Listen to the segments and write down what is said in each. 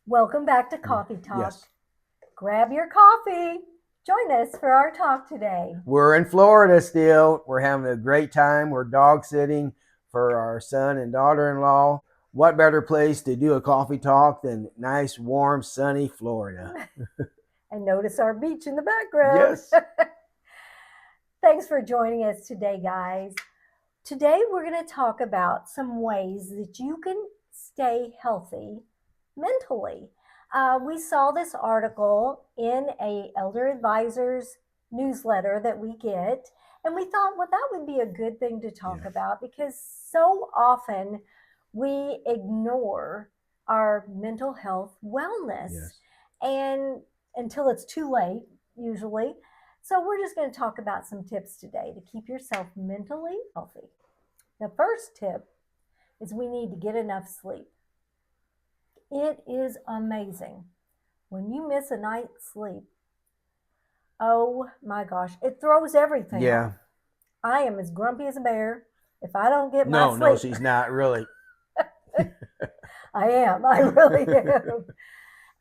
Welcome back to Coffee Talk. Yes. Grab your coffee. Join us for our talk today. We're in Florida still. We're having a great time. We're dog sitting for our son and daughter-in-law. What better place to do a coffee talk than nice, warm, sunny Florida? And notice our beach in the background. Yes. Thanks for joining us today, guys. Today we're going to talk about some ways that you can stay healthy mentally. We saw this article in a elder advisor's newsletter that we get, and we thought, well, that would be a good thing to talk about because so often we ignore our mental health wellness, and until it's too late, usually. So we're just going to talk about some tips today to keep yourself mentally healthy. The first tip is we need to get enough sleep. It is amazing when you miss a night's sleep. Oh my gosh, it throws everything off. I am as grumpy as a bear if I don't get my sleep. No, she's not really. I am. I really am.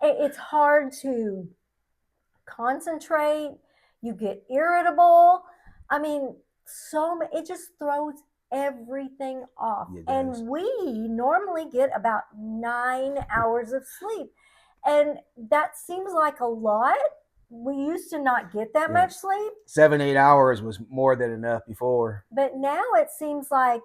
It's hard to concentrate. You get irritable. I mean, it just throws everything off. And we normally get about 9 hours of sleep. And that seems like a lot. We used to not get that much sleep. 7-8 hours was more than enough before. But now it seems like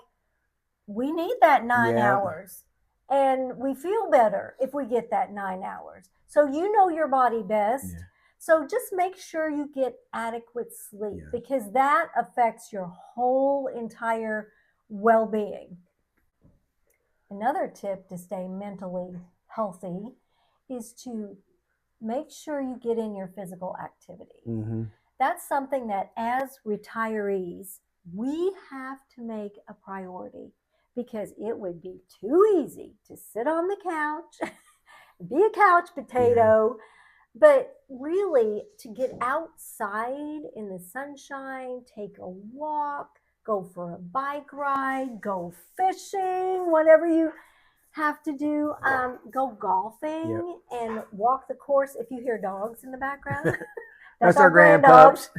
we need that 9 hours. And we feel better if we get that 9 hours. So you know your body best. So just make sure you get adequate sleep because that affects your whole entire well-being. Another tip to stay mentally healthy is to make sure you get in your physical activity. That's something that as retirees, we have to make a priority because it would be too easy to sit on the couch, be a couch potato. But really, to get outside in the sunshine, take a walk, go for a bike ride, go fishing, whatever you have to do, go golfing and walk the course. If you hear dogs in the background, that's our grandpups,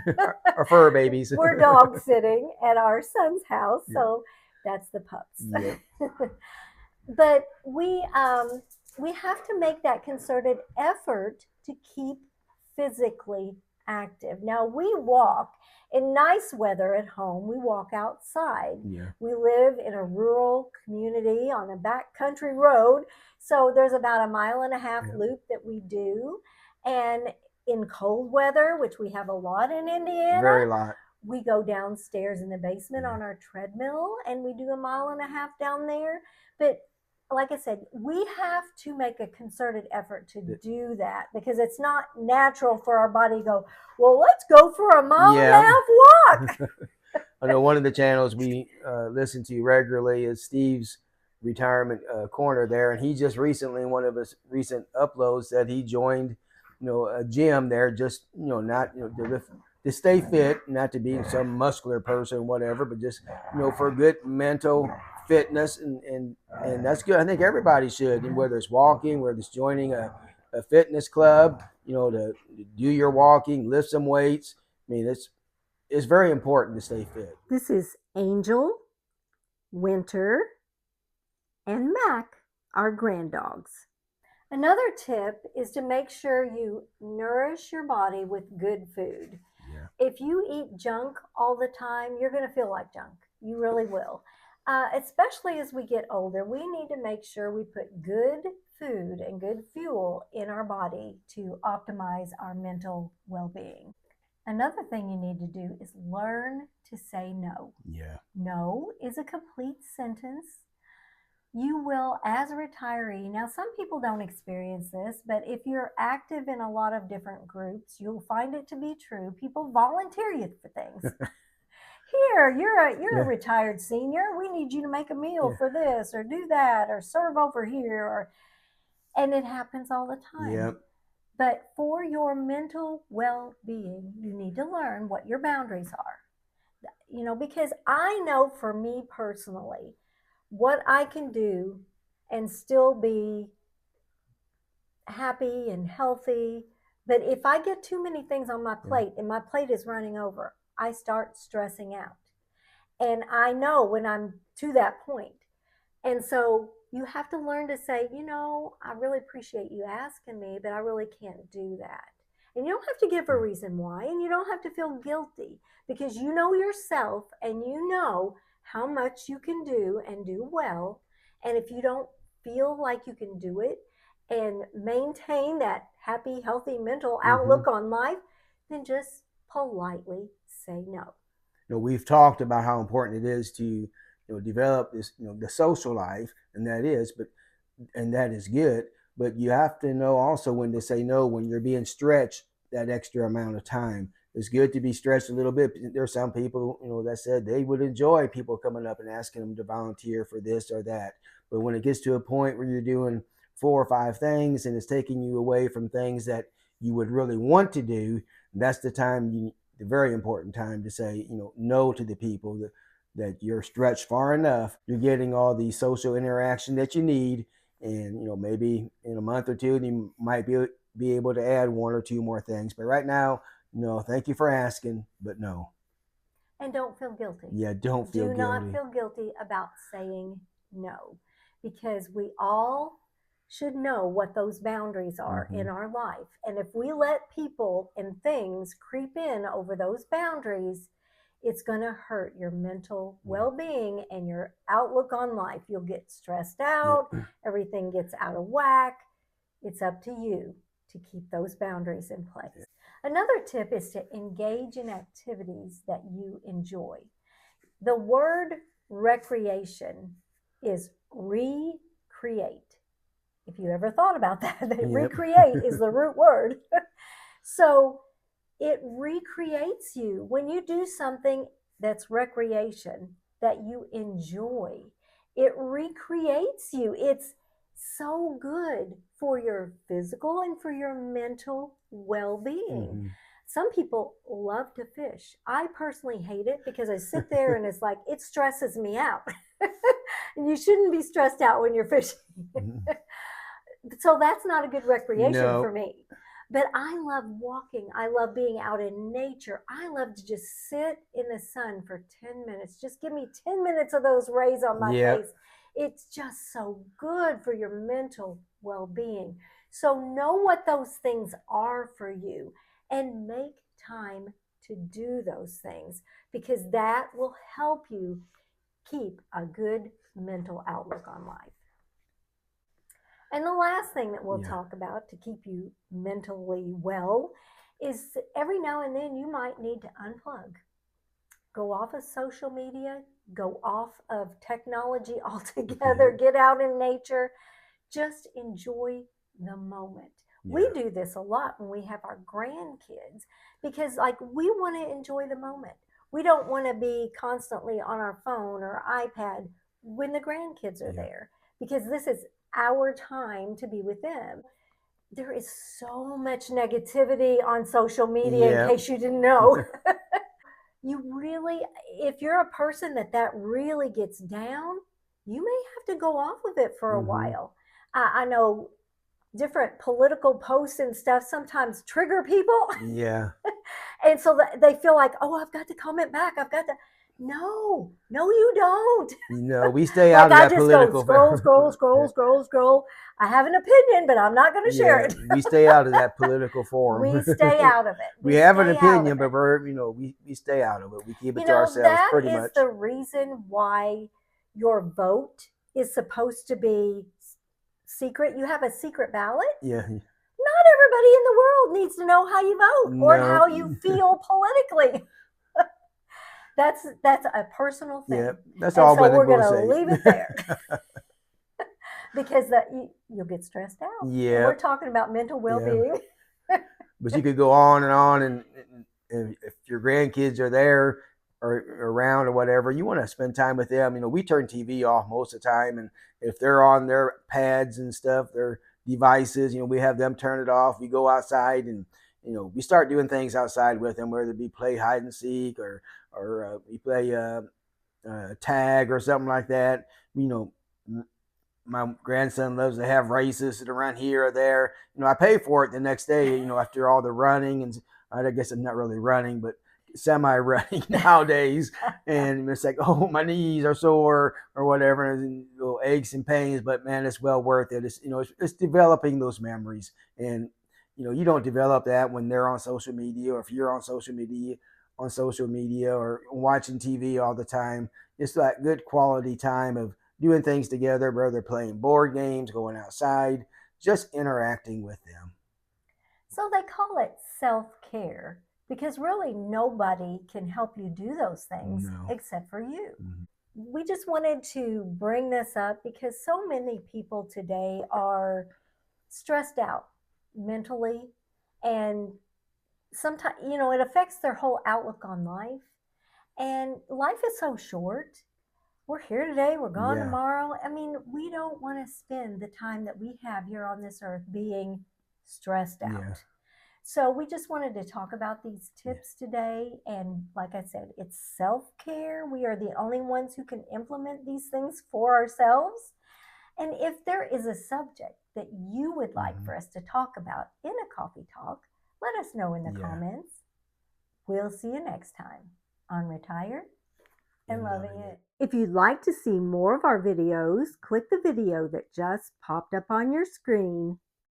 our fur babies. We're dog sitting at our son's house, so that's the pups. But we have to make that concerted effort to keep physically active. Now we walk in nice weather at home. We walk outside. We live in a rural community on a backcountry road. So there's about a 1.5 mile loop that we do. And in cold weather, which we have a lot in Indiana, very lot, we go downstairs in the basement on our treadmill and we do a 1.5 miles down there. But like I said, we have to make a concerted effort to do that because it's not natural for our body to go, well, let's go for a 1.5 mile walk. I know one of the channels we listen to regularly is Steve's Retirement Corner there. And he just recently, in one of his recent uploads, said he joined, a gym there, just, not, to stay fit, not to be some muscular person, whatever, but just, for good mental fitness, and that's good. I think everybody should, and whether it's walking, whether it's joining a fitness club, to do your walking, lift some weights. I mean, it's very important to stay fit. This is Angel, Winter, and Mac, our grand dogs. Another tip is to make sure you nourish your body with good food. If you eat junk all the time, you're going to feel like junk. You really will. Especially as we get older, we need to make sure we put good food and good fuel in our body to optimize our mental well-being. Another thing you need to do is learn to say no. No is a complete sentence. You will, as a retiree, now some people don't experience this, but if you're active in a lot of different groups, you'll find it to be true. People volunteer you for things. Here, you're a retired senior. We need you to make a meal for this or do that or serve over here. And it happens all the time. But for your mental well-being, you need to learn what your boundaries are. Because I know for me personally, what I can do and still happy and healthy. But if I get too many things on my plate and my plate is running over, I start stressing out. And I know when I'm to that point. And so you have to learn to say, I really appreciate you asking me, but I really can't do that. And you don't have to give a reason why, and you don't have to feel guilty because you know yourself and you know how much you can do and do well. And if you don't feel like you can do it and maintain that happy, healthy mental outlook on life, then just politely say no. We've talked about how important it is to develop this the social life, and that is good, but you have to know also when to say no when you're being stretched that extra amount of time. It's good to be stretched a little bit. There's some people that said they would enjoy people coming up and asking them to volunteer for this or that, but when it gets to a point where you're doing 4 or 5 things and it's taking you away from things that you would really want to do, that's the very important time to say no to the people that you're stretched far enough. You're getting all the social interaction that you need, and maybe in a month or two you might be able to add 1 or 2 more things. But right now, no, thank you for asking, but no. And don't feel guilty. Yeah, don't feel Do not guilty. feel guilty about saying no, because we all should know what those boundaries are in our life. And if we let people and things creep in over those boundaries, it's going to hurt your mental well being and your outlook on life. You'll get stressed out, everything gets out of whack. It's up to you to keep those boundaries in place. Another tip is to engage in activities that you enjoy. The word recreation is recreate. If you ever thought about that, recreate is the root word. So it recreates you. When you do something that's recreation that you enjoy, it recreates you. It's so good for your physical and for your mental well-being. Some people love to fish. I personally hate it because I sit there and it's like it stresses me out. And you shouldn't be stressed out when you're fishing. So that's not a good recreation for me. But I love walking. I love being out in nature. I love to just sit in the sun for 10 minutes. Just give me 10 minutes of those rays on my face. It's just so good for your mental well-being. So know what those things are for you and make time to do those things, because that will help you keep a good mental outlook on life. And the last thing that we'll talk about to keep you mentally well is every now and then you might need to unplug. Go off of social media, go off of technology altogether, get out in nature, just enjoy the moment. We do this a lot when we have our grandkids because we want to enjoy the moment. We don't want to be constantly on our phone or iPad when the grandkids are there, because this is our time to be with them. There is so much negativity on social media, in case you didn't know. You really, if you're a person that really gets down, you may have to go off of it for a while. I know different political posts and stuff sometimes trigger people. And so they feel like, oh, I've got to comment back. I've got to. No, you don't. We stay out of that political. Scroll. I have an opinion, but I'm not going to share it. We stay out of that political forum. We stay out of it. We have an opinion, but we stay out of it. We keep it to ourselves pretty much. That is the reason why your vote is supposed to be secret. You have a secret ballot. Not everybody in the world needs to know how you vote or how you feel politically. That's a personal thing. That's all. So we're going to leave it there. Because you'll get stressed out. And we're talking about mental well-being. But you could go on, and if your grandkids are there or around or whatever, you want to spend time with them. We turn TV off most of the time, and if they're on their pads and stuff, their devices, we have them turn it off. We go outside and we start doing things outside with them, whether it be play hide and seek or we play tag or something like that. my grandson loves to have races around here or there. I pay for it the next day. After all the running, and I guess I'm not really running, but semi running nowadays. And it's like, oh, my knees are sore or whatever, and little aches and pains. But man, it's well worth it. It's developing those memories, and you don't develop that when they're on social media, or if you're on social media or watching TV all the time. It's that good quality time of doing things together, whether playing board games, going outside, just interacting with them. So they call it self-care because really nobody can help you do those things No. except for you. Mhm. We just wanted to bring this up because so many people today are stressed out mentally, and sometimes, it affects their whole outlook on life. And life is so short. We're here today, we're gone Yeah. tomorrow. I mean, we don't want to spend the time that we have here on this earth being stressed out. Yeah. So we just wanted to talk about these Yeah. tips today. And like I said, it's self care. We are the only ones who can implement these things for ourselves. And if there is a subject that you would like Mhm. for us to talk about in a coffee talk, let us know in the Yeah. comments. We'll see you next time on Retired and And Loving loving It. it. If you'd like to see more of our videos, click the video that just popped up on your screen